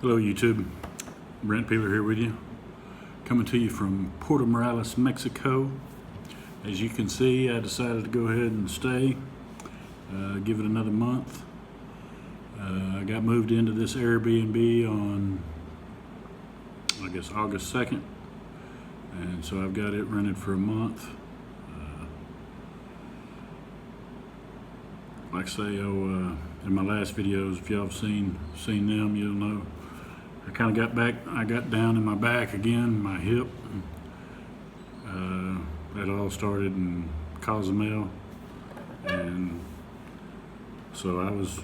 Hello YouTube, Brent Peeler here with you, coming to you from Puerto Morelos, Mexico. As you can see, I decided to go ahead and stay, give it another month. I got moved into this Airbnb on, I guess, August 2nd, and so I've got it rented for a month. Like I say, in my last videos, if y'all have seen them, you'll know I kind of got back. I got down in my back again, my hip. That all started in Cozumel, and so I was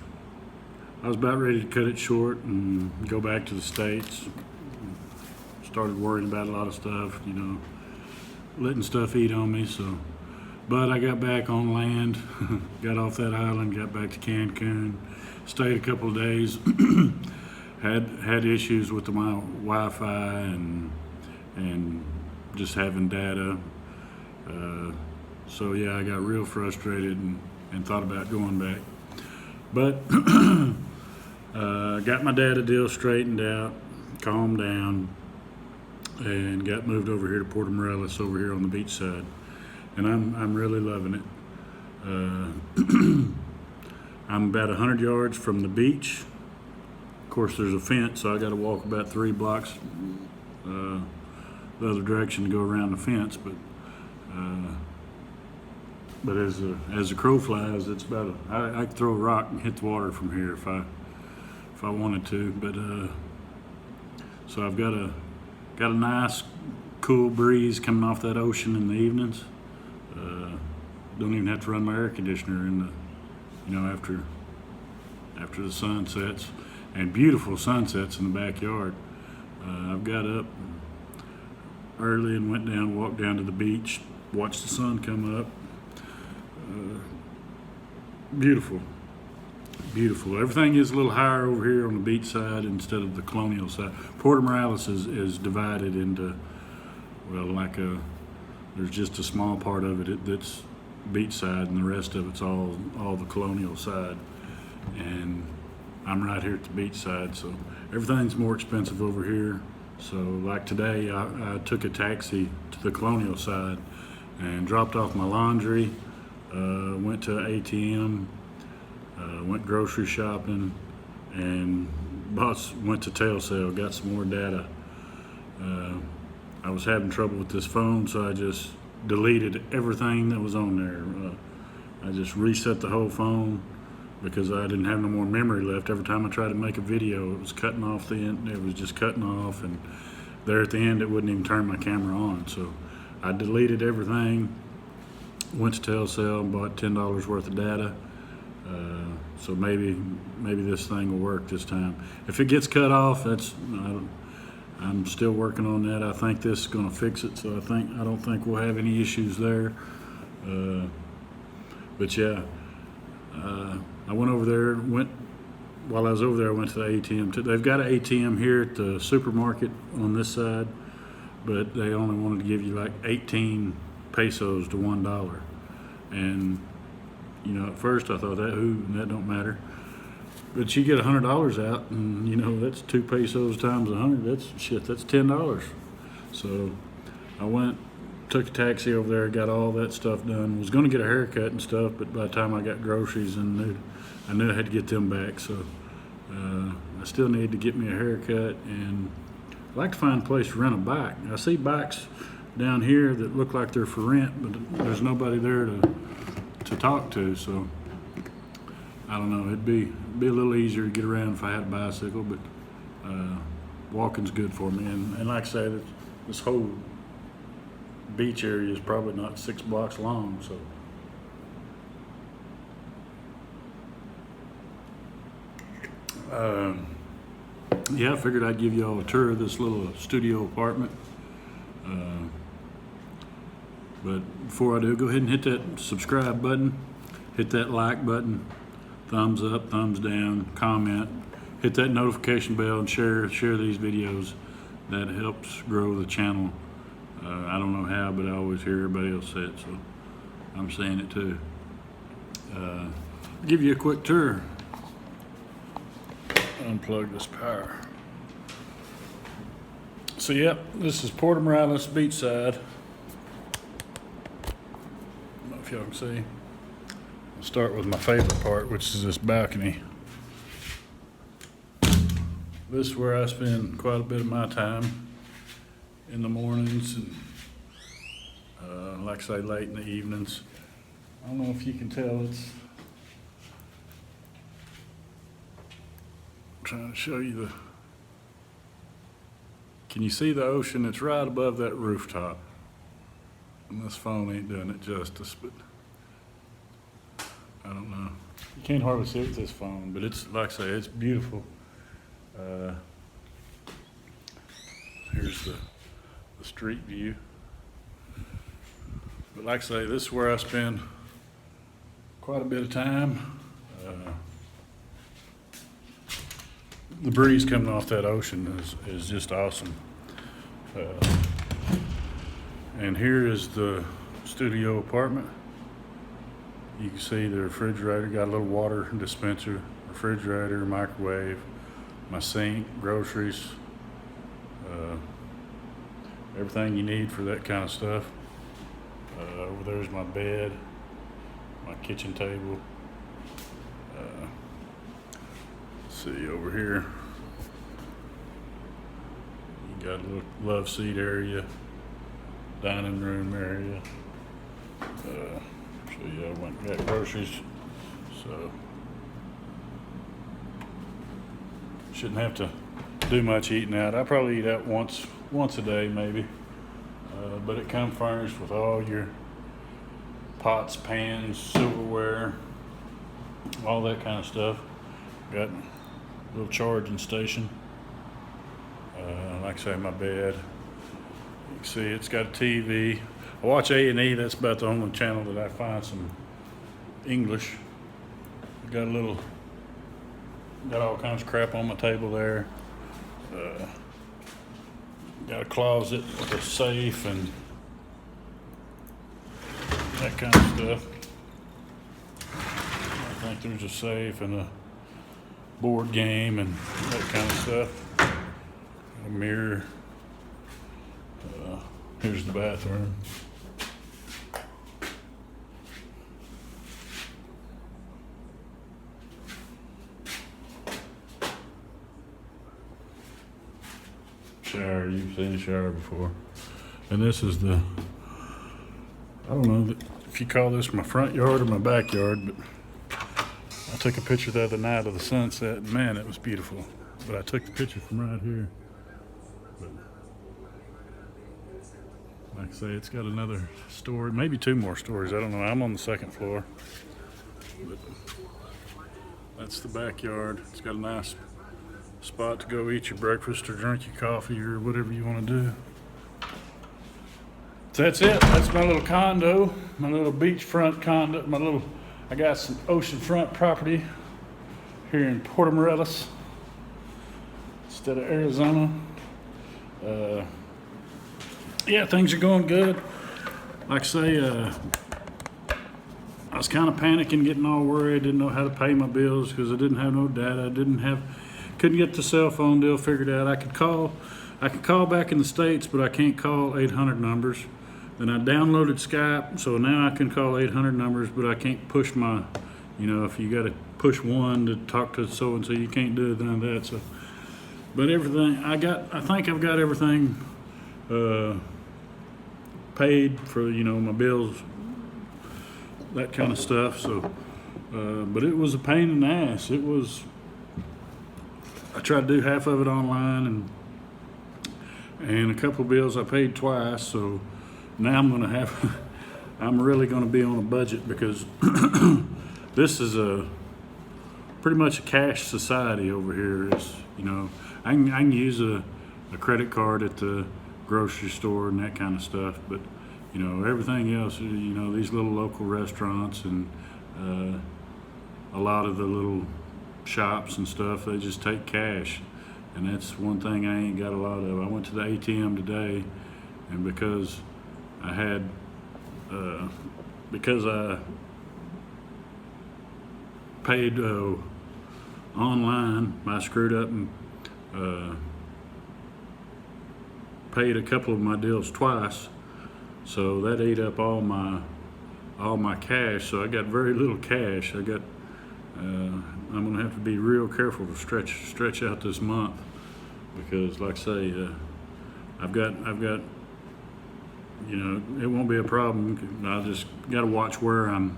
about ready to cut it short and go back to the States. Started worrying about a lot of stuff, letting stuff eat on me. So, but I got back on land, got off that island, got back to Cancun, stayed a couple of days. had issues with my Wi-Fi and just having data. So yeah, I got real frustrated and thought about going back. But got my data deal straightened out, calmed down, and got moved over here to Puerto Morelos, over here on the beach side. And I'm really loving it. I'm about 100 yards from the beach. Of course, there's a fence, so I got to walk about 3 blocks the other direction to go around the fence. But as the crow flies, it's about I could throw a rock and hit the water from here if I wanted to. But so I've got a nice cool breeze coming off that ocean in the evenings. Don't even have to run my air conditioner in the after the sun sets, and beautiful sunsets in the backyard. I've got up early and went down, walked down to the beach, watched the sun come up. Beautiful. Everything is a little higher over here on the beach side instead of the colonial side. Puerto Morelos is divided into, there's just a small part of it that's beach side, and the rest of it's all the colonial side. And I'm right here at the beach side, so everything's more expensive over here. So like today, I took a taxi to the colonial side and dropped off my laundry, went to an ATM, went grocery shopping, and went to tail sale, got some more data. I was having trouble with this phone, so I just deleted everything that was on there. I just reset the whole phone because I didn't have no more memory left. Every time I tried to make a video, it was cutting off the end. It was just cutting off, and there at the end, it wouldn't even turn my camera on. So I deleted everything, went to tail sale, bought $10 worth of data. So maybe this thing will work this time. If it gets cut off, I'm still working on that. I think this is going to fix it, so I don't think we'll have any issues there. But yeah, I went over there. While I was over there, I went to the ATM. They've got an ATM here at the supermarket on this side, but they only wanted to give you like 18 pesos to $1. And at first I thought that don't matter. But you get $100 out, and that's 2 pesos times 100. That's $10. So I went, took a taxi over there, got all that stuff done. Was going to get a haircut and stuff, but by the time I got groceries, I knew I had to get them back. So I still need to get me a haircut, and I'd like to find a place to rent a bike. I see bikes down here that look like they're for rent, but there's nobody there to talk to. So I don't know. It'd be a little easier to get around if I had a bicycle, but walking's good for me. And like I said, this whole beach area is probably not 6 blocks long. So yeah, I figured I'd give you all a tour of this little studio apartment. But before I do, go ahead and hit that subscribe button, hit that like button, thumbs up, thumbs down, comment, hit that notification bell, and share these videos. That helps grow the channel. I don't know how, but I always hear everybody else say it, so I'm saying it too. Give you a quick tour. Unplug this power. So yep, this is Puerto Morelos beachside. I don't know if y'all can see. I'll start with my favorite part, which is this balcony. This is where I spend quite a bit of my time in the mornings and like I say, late in the evenings. I don't know if you can tell, I'm trying to show you can you see the ocean? It's right above that rooftop. And this phone ain't doing it justice, but I don't know. You can't hardly see it with this phone, but it's, like I say, it's beautiful. Here's the street view. But like I say, this is where I spend quite a bit of time. The breeze coming off that ocean is just awesome. And here is the studio apartment. You can see the refrigerator, got a little water dispenser, refrigerator, microwave, my sink, groceries, everything you need for that kind of stuff. Over there's my bed, my kitchen table. Let's see over here. You got a little love seat area, dining room area. So yeah, I went and got groceries. So shouldn't have to do much eating out. I probably eat out once a day maybe. But it comes furnished with all your pots, pans, silverware, all that kind of stuff. Got a little charging station. Like I say, my bed. You can see it's got a TV. I watch A&E. That's about the only channel that I find some English. Got all kinds of crap on my table there. Got a closet with a safe and that kind of stuff. I think there's a safe and a board game and that kind of stuff. A mirror. Here's the bathroom. Shower, you've seen a shower before. And this is I don't know if you call this my front yard or my backyard, but I took a picture the other night of the sunset, and man, it was beautiful. But I took the picture from right here. But like I say, it's got another story, maybe two more stories, I don't know. I'm on the second floor. But that's the backyard. It's got a nice spot to go eat your breakfast or drink your coffee or whatever you want to do. So that's it. That's my little condo, my little beachfront condo. I got some oceanfront property here in Puerto Morelos instead of Arizona. Yeah, things are going good. Like I say, I was kind of panicking, getting all worried. Didn't know how to pay my bills because I didn't have no data. Couldn't get the cell phone deal figured out. I could call back in the States, but I can't call 800 numbers. Then I downloaded Skype, so now I can call 800 numbers, but I can't push my, if you got to push one to talk to so-and-so, you can't do none of that. So, but everything, I think I've got everything paid for, my bills, that kind of stuff. So, but it was a pain in the ass. I tried to do half of it online, and a couple of bills I paid twice. So now I'm really going to be on a budget because this is pretty much a cash society over here. I can use a credit card at the grocery store and that kind of stuff, but everything else, these little local restaurants and a lot of the little shops and stuff, they just take cash, and that's one thing I ain't got a lot of. I went to the ATM today, and because I paid online, I screwed up and paid a couple of my deals twice, so that ate up all my cash. So I got very little cash. I'm gonna have to be real careful to stretch out this month, because like I say, I've got it won't be a problem. I just got to watch where I'm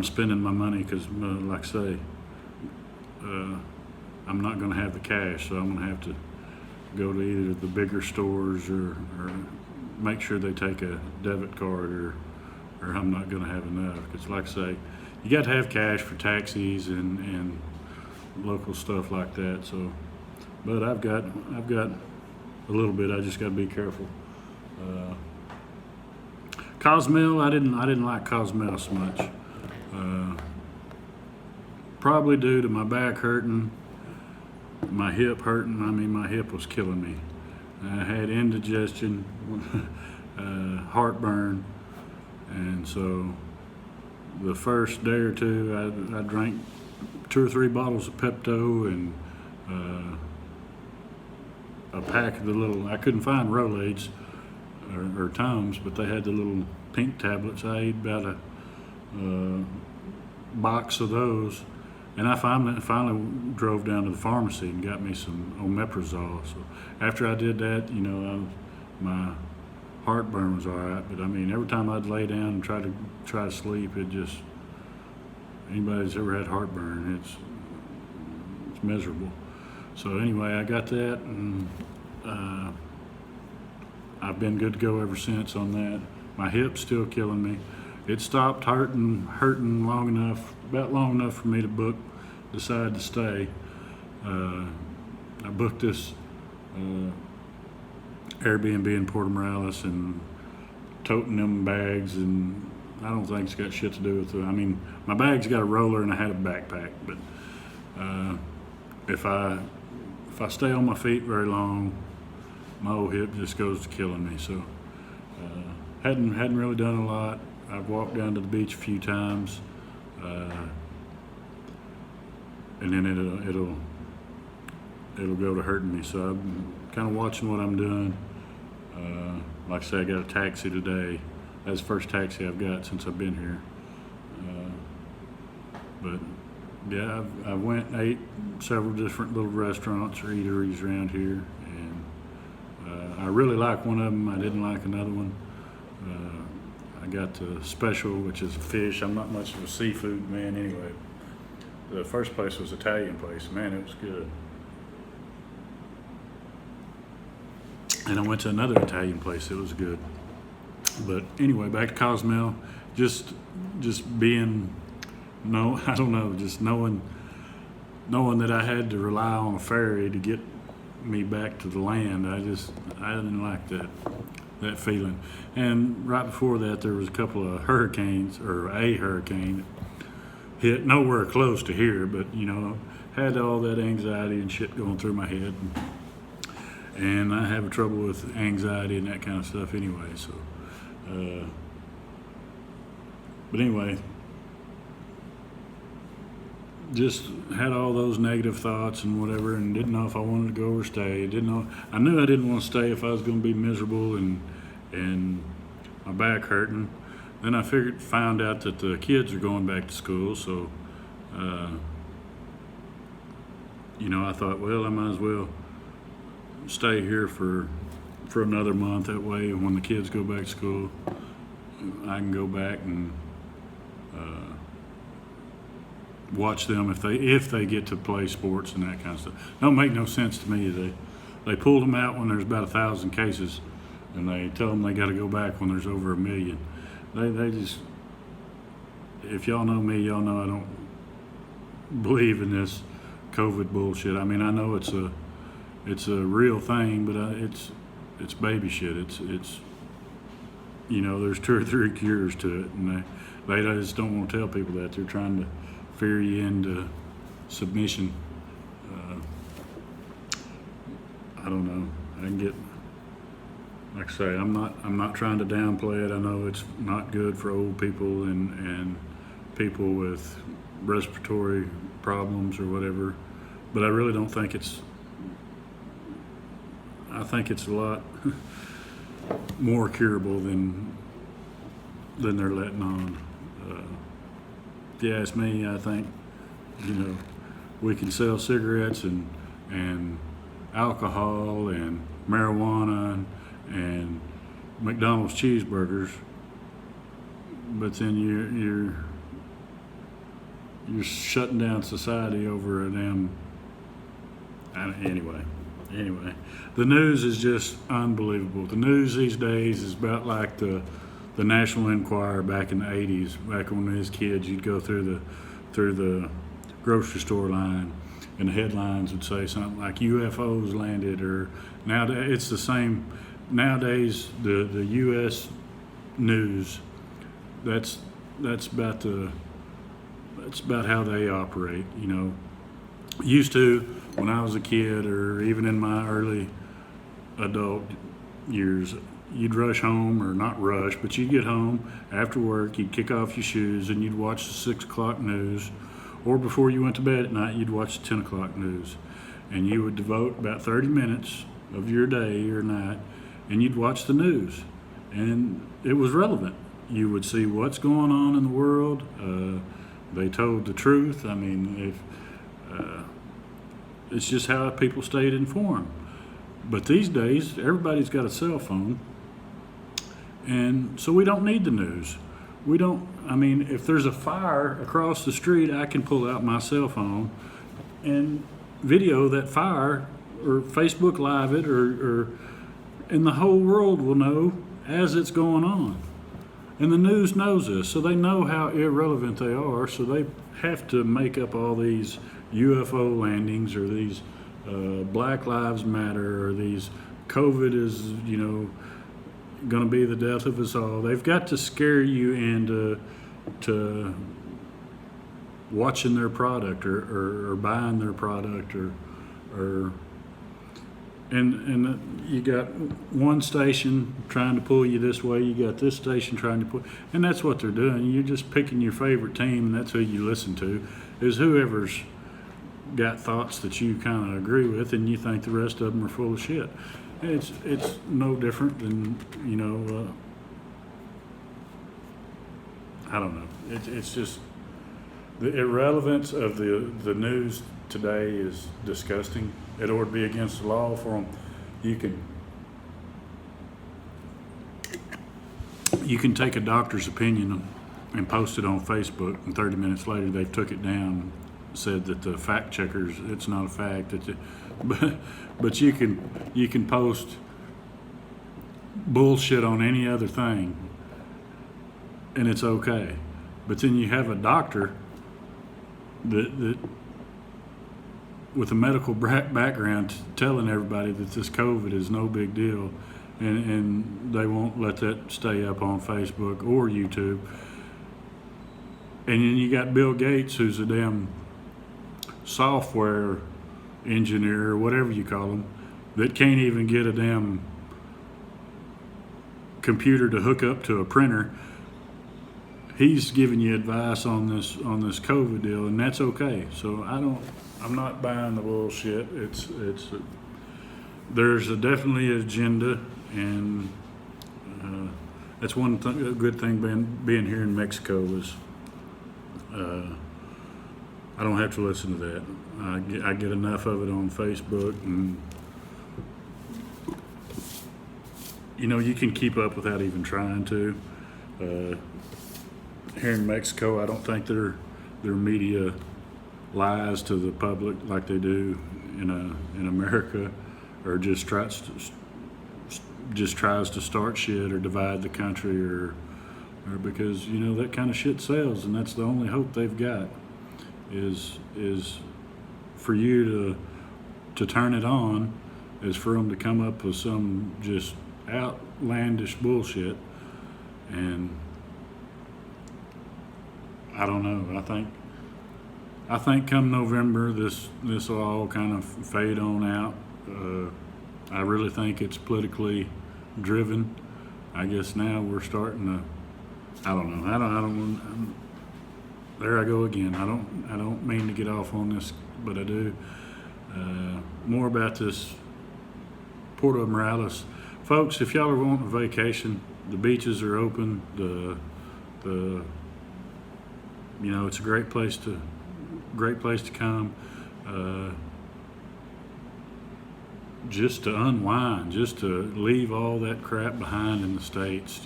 spending my money, because like I say, I'm not going to have the cash, so I'm going to have to go to either the bigger stores or make sure they take a debit card, or I'm not going to have enough. Because like I say, you got to have cash for taxis and local stuff like that. So, but I've got a little bit. I just got to be careful. Cozumel, I didn't like Cozumel so much. Probably due to my back hurting, my hip hurting. I mean, my hip was killing me. I had indigestion, heartburn, and so the first day or two, I drank 2 or 3 bottles of Pepto and a pack of the little. I couldn't find Rolaids or Tums, but they had the little pink tablets. I ate about a box of those, and I finally drove down to the pharmacy and got me some omeprazole. So after I did that, my heartburn was all right. But I mean, every time I'd lay down and try to sleep, it just, anybody that's ever had heartburn, it's miserable. So anyway, I got that, and I've been good to go ever since on that. My hip's still killing me. It stopped hurting about long enough for me to decide to stay. I booked this Airbnb in Puerto Morelos, and toting them bags, and I don't think it's got shit to do with it. I mean, my bag's got a roller and I had a backpack, but if I stay on my feet very long, my old hip just goes to killing me. So hadn't really done a lot. I've walked down to the beach a few times, and then it'll go to hurting me. So I'm kind of watching what I'm doing. Like I said, I got a taxi today. That's the first taxi I've got since I've been here. But yeah, I went and ate several different little restaurants or eateries around here, and I really like one of them. I didn't like another one. I got the special, which is fish. I'm not much of a seafood man anyway. The first place was Italian place. Man, it was good. And I went to another Italian place. It was good. But anyway, back to Cozumel. Just being, I don't know, just knowing that I had to rely on a ferry to get me back to the land. I didn't like that feeling. And right before that, there was a couple of hurricanes, or a hurricane hit nowhere close to here, but had all that anxiety and shit going through my head, and I have trouble with anxiety and that kind of stuff anyway. So but anyway, just had all those negative thoughts and whatever, and didn't know if I wanted to go or stay. I knew I didn't want to stay if I was going to be miserable and my back hurting. Then I found out that the kids are going back to school, so I thought, well, I might as well stay here for another month. That way, when the kids go back to school, I can go back and watch them if they get to play sports and that kind of stuff. Don't make no sense to me. They pulled them out when there's about 1,000 cases, and they tell them they got to go back when there's over 1 million. They just, if y'all know me, y'all know I don't believe in this COVID bullshit. I mean, I know it's a real thing, but it's baby shit. It's there's 2 or 3 cures to it, and they just don't want to tell people that. They're trying to fear you into submission. I don't know. I can get, like I say, I'm not trying to downplay it. I know it's not good for old people and people with respiratory problems or whatever, but I really don't think I think it's a lot more curable than they're letting on. If you ask me, I think, we can sell cigarettes and alcohol and marijuana and McDonald's cheeseburgers, but then you're shutting down society over a damn. Anyway, the news is just unbelievable. The news these days is about like the National Enquirer back in the '80s. Back when we was kids, you'd go through the grocery store line, and the headlines would say something like UFOs landed, or nowadays it's the same. Nowadays, the U.S. news, that's about how they operate. Used to, when I was a kid, or even in my early adult years, you'd rush home, or not rush, but you'd get home after work, you'd kick off your shoes, and you'd watch the 6 o'clock news, or before you went to bed at night, you'd watch the 10 o'clock news, and you would devote about 30 minutes of your day or night, and you'd watch the news, and it was relevant. You would see what's going on in the world. They told the truth. I mean, it's just how people stayed informed. But these days, everybody's got a cell phone, and so we don't need the news. If there's a fire across the street, I can pull out my cell phone and video that fire, or Facebook Live it, and the whole world will know as it's going on. And the news knows this, so they know how irrelevant they are, so they have to make up all these UFO landings, or these Black Lives Matter, or these COVID is, going to be the death of us all. They've got to scare you into watching their product, or buying their product, and you got one station trying to pull you this way, you got this station trying to pull, and that's what they're doing. You're just picking your favorite team, and that's who you listen to, is whoever's got thoughts that you kind of agree with, and you think the rest of them are full of shit. It's no different than, I don't know. It's just the irrelevance of the news today is disgusting. It ought to be against the law for them. You can take a doctor's opinion and post it on Facebook, and 30 minutes later they've took it down, said that the fact checkers, it's not a fact. But you can post bullshit on any other thing, and it's okay. But then you have a doctor that with a medical background telling everybody that this COVID is no big deal, and they won't let that stay up on Facebook or YouTube. And then you got Bill Gates, who's a damn software engineer, or whatever you call him, that can't even get a damn computer to hook up to a printer. He's giving you advice on this COVID deal, and that's okay. So I'm not buying the bullshit. There's definitely an agenda, and that's one a good thing being here in Mexico is I don't have to listen to that. I get enough of it on Facebook, and you can keep up without even trying to. Here in Mexico, I don't think their media lies to the public like they do in America, or just tries to start shit or divide the country, or because that kind of shit sells, and that's the only hope they've got is for you to turn it on, is for them to come up with some just outlandish bullshit. And I don't know. I think come November, this will all kind of fade on out. I really think it's politically driven. I guess now we're starting to. I don't know. There I go again. I don't mean to get off on this, but I do. More about this Puerto Morelos. Folks, if y'all are wanting a vacation, the beaches are open. It's a great place to come. Just to unwind, just to leave all that crap behind in the States.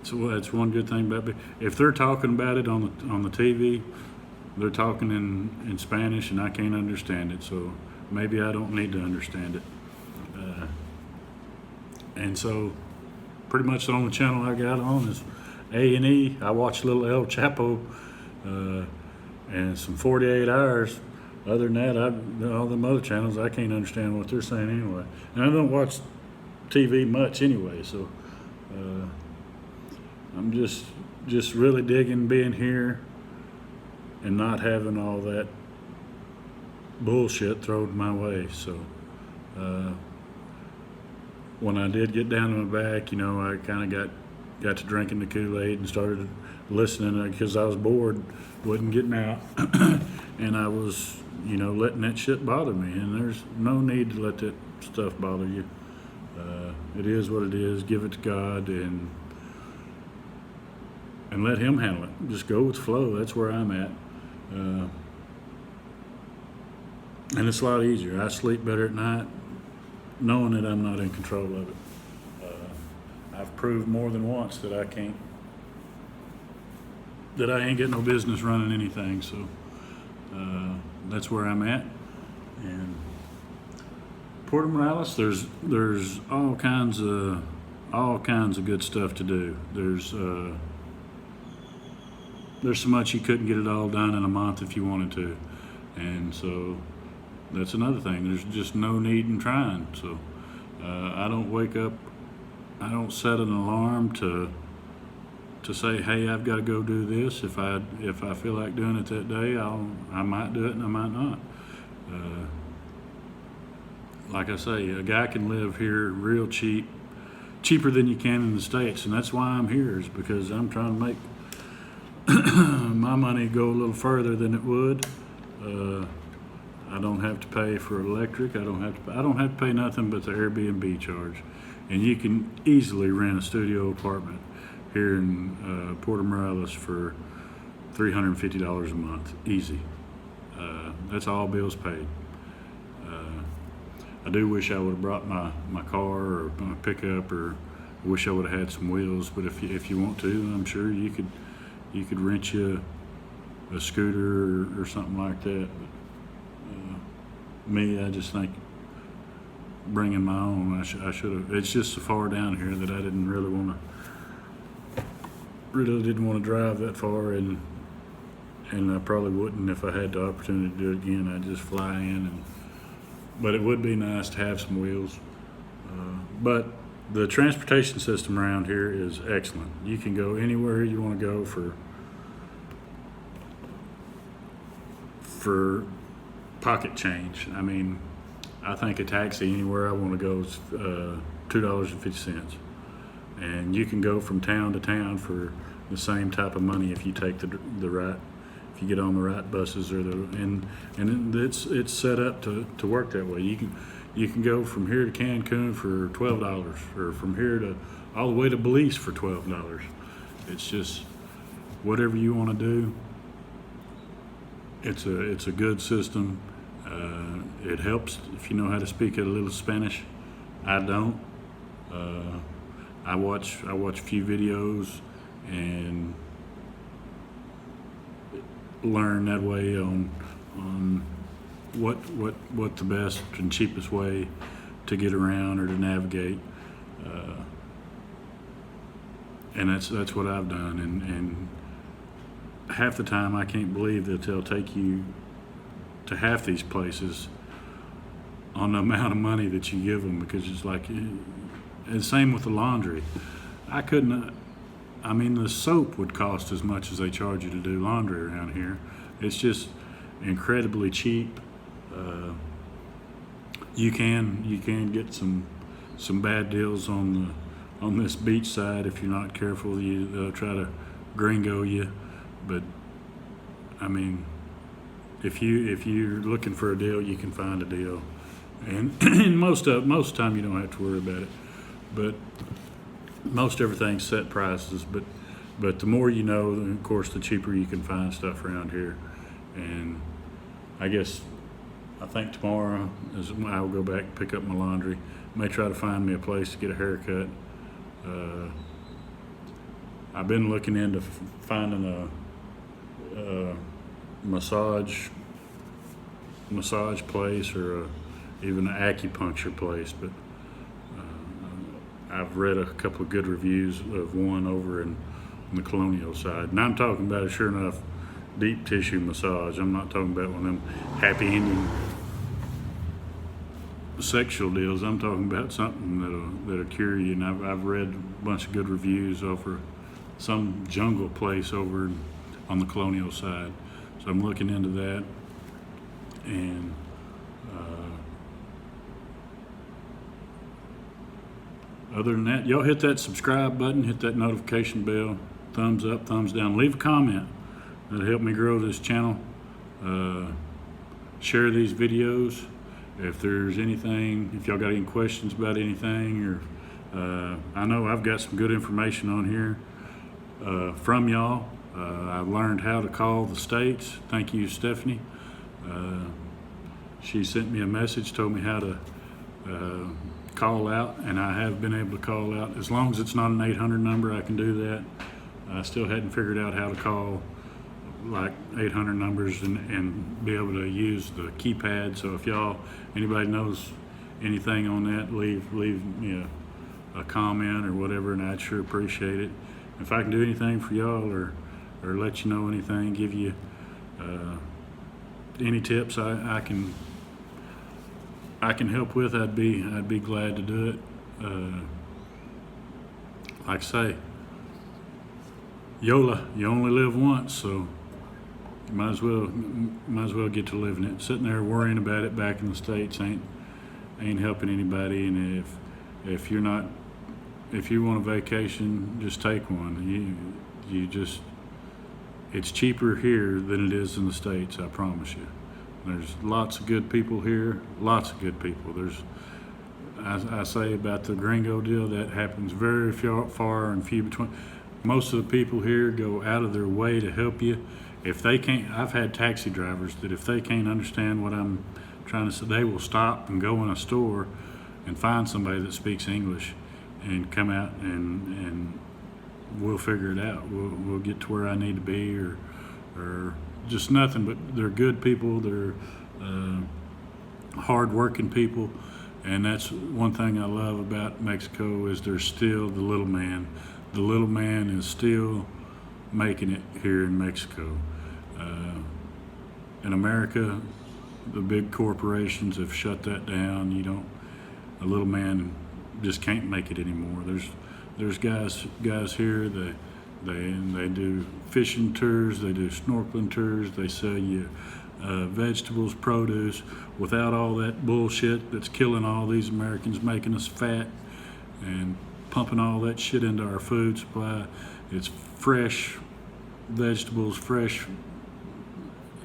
So that's one good thing about it. If they're talking about it on the TV, they're talking in Spanish, and I can't understand it. So maybe I don't need to understand it. And so, pretty much the only channel I got on is A&E. I watch a little El Chapo and some 48 Hours. Other than that, all them other channels, I can't understand what they're saying anyway. And I don't watch TV much anyway, so I'm just really digging being here and not having all that bullshit thrown my way. So when I did get down to my back, I kind of got to drinking the Kool-Aid and started listening because I was bored, wasn't getting out, and I was, letting that shit bother me. And there's no need to let that stuff bother you. It is what it is. Give it to God and let Him handle it. Just go with the flow. That's where I'm at. And it's a lot easier. I sleep better at night knowing that I'm not in control of it. I've proved more than once that I ain't got no business running anything. So that's where I'm at. And Puerto Morelos, there's all kinds of good stuff to do. There's so much you couldn't get it all done in a month if you wanted to, and so that's another thing. There's just no need in trying. So I don't wake up, I don't set an alarm to say, hey, I've got to go do this. If I feel like doing it that day, I might do it and I might not. Like I say, a guy can live here real cheap, cheaper than you can in the States, and that's why I'm here, is because I'm trying to make my money go a little further than it would. I don't have to pay for electric. I don't have to pay nothing but the Airbnb charge, and you can easily rent a studio apartment here in Puerto Morelos for $350 a month, easy. That's all bills paid. I do wish I would have brought my car or my pickup, or I wish I would have had some wheels. But if you want to, I'm sure you could rent you a scooter or something like that. But, me, I just think bringing my own, I should have. It's just so far down here that I didn't really didn't want to drive that far, and I probably wouldn't if I had the opportunity to do it again. I'd just fly in, but it would be nice to have some wheels. But the transportation system around here is excellent. You can go anywhere you want to go for pocket change. I mean, I think a taxi anywhere I want to go is $2.50, and you can go from town to town for the same type of money if you take the right, if you get on the right buses and it's set up to work that way. You can go from here to Cancun for $12, or from here to all the way to Belize for $12. It's just whatever you want to do. It's a good system. It helps if you know how to speak a little Spanish. I don't. I watch a few videos and learn that way on what the best and cheapest way to get around or to navigate, and that's what I've done. And half the time I can't believe that they'll take you to half these places on the amount of money that you give them, because it's like, and same with the laundry. I mean, the soap would cost as much as they charge you to do laundry around here. It's just incredibly cheap. You can get some bad deals on this beach side if you're not careful. They'll try to gringo you, but I mean, if you're looking for a deal, you can find a deal. and and most of the time you don't have to worry about it. But most everything's set prices. But the more you know, of course, the cheaper you can find stuff around here. And I think tomorrow I'll go back and pick up my laundry. May try to find me a place to get a haircut. I've been looking into finding a massage place, or even an acupuncture place, but I've read a couple of good reviews of one over on the Colonial side, and I'm talking about a sure enough deep tissue massage. I'm not talking about one of them happy ending sexual deals. I'm talking about something that'll cure you. And I've read a bunch of good reviews over some jungle place over on the Colonial side, so I'm looking into that. And other than that, y'all hit that subscribe button, hit that notification bell, thumbs up, thumbs down, leave a comment. That'll help me grow this channel. Share these videos. If there's anything, if y'all got any questions about anything, or I know I've got some good information on here from y'all. I've learned how to call the states. Thank you, Stephanie. She sent me a message, told me how to call out, and I have been able to call out. As long as it's not an 800 number, I can do that. I still hadn't figured out how to call like 800 numbers and be able to use the keypad. So if anybody knows anything on that, leave me a comment or whatever, and I'd sure appreciate it. If I can do anything for y'all, or let you know anything, give you any tips I can help with, I'd be glad to do it. Like I say, YOLA, you only live once, so you might as well get to living it. Sitting there worrying about it back in the States ain't helping anybody. And if you want a vacation, just take one. It's cheaper here than it is in the States, I promise you. There's lots of good people here, lots of good people. I say about the gringo deal, that happens very far and few between. Most of the people here go out of their way to help you. If they can't, I've had taxi drivers that if they can't understand what I'm trying to say, they will stop and go in a store and find somebody that speaks English and come out, and we'll figure it out. We'll get to where I need to be, or just nothing. But they're good people. They're hard-working people, and that's one thing I love about Mexico, is there's still the little man. The little man is still making it here in Mexico. In America, the big corporations have shut that down. A little man just can't make it anymore. There's guys here. They do fishing tours. They do snorkeling tours. They sell you vegetables, produce, without all that bullshit that's killing all these Americans, making us fat and pumping all that shit into our food supply. It's fresh vegetables, fresh,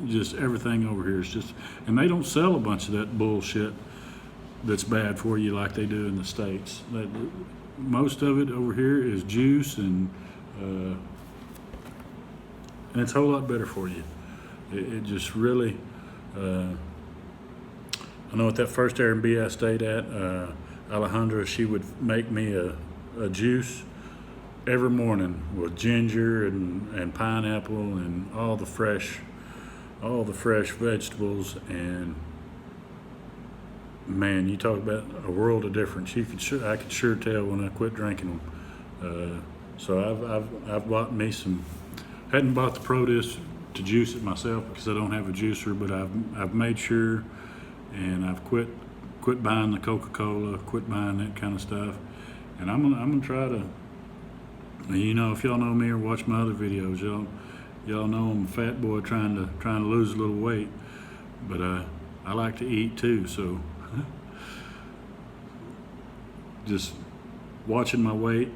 just everything over here is just, and they don't sell a bunch of that bullshit that's bad for you like they do in the States. Most of it over here is juice, and it's a whole lot better for you. It just really, I know at that first Airbnb I stayed at, Alejandra, she would make me a juice every morning with ginger and pineapple and all the fresh vegetables. And man, you talk about a world of difference. I could sure tell when I quit drinking them. So I've bought me some. Hadn't bought the produce to juice it myself because I don't have a juicer, but I've made sure, and I've quit buying the Coca-Cola, quit buying that kind of stuff, and I'm gonna try to. If y'all know me or watch my other videos, y'all know I'm a fat boy trying to lose a little weight, but I like to eat too, so just watching my weight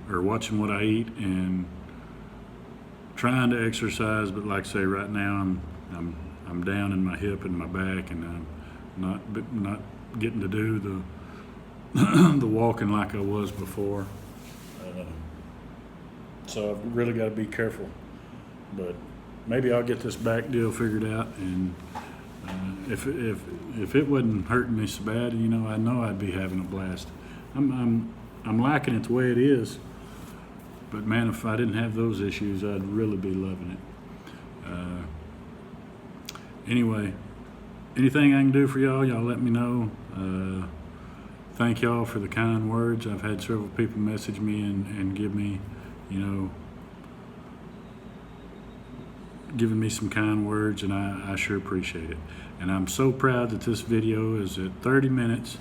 or watching what I eat and trying to exercise. But like I say, right now I'm down in my hip and my back, and not getting to do the the walking like I was before. So I've really got to be careful. But maybe I'll get this back deal figured out, and if it wasn't hurting me so bad, you know I'd be having a blast. I'm liking it the way it is, but man, if I didn't have those issues, I'd really be loving it. Anyway, anything I can do for y'all let me know. Thank y'all for the kind words. I've had several people message me and give me, giving me some kind words, and I sure appreciate it. And I'm so proud that this video is at 30 minutes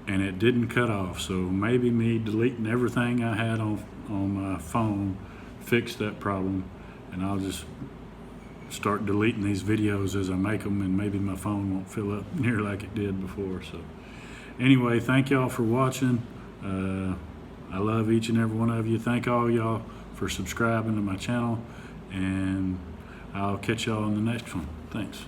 and it didn't cut off. So maybe me deleting everything I had on my phone fixed that problem, and I'll just start deleting these videos as I make them, and maybe my phone won't fill up near like it did before. So anyway, thank y'all for watching. I love each and every one of you. Thank all y'all for subscribing to my channel, and I'll catch y'all on the next one. Thanks.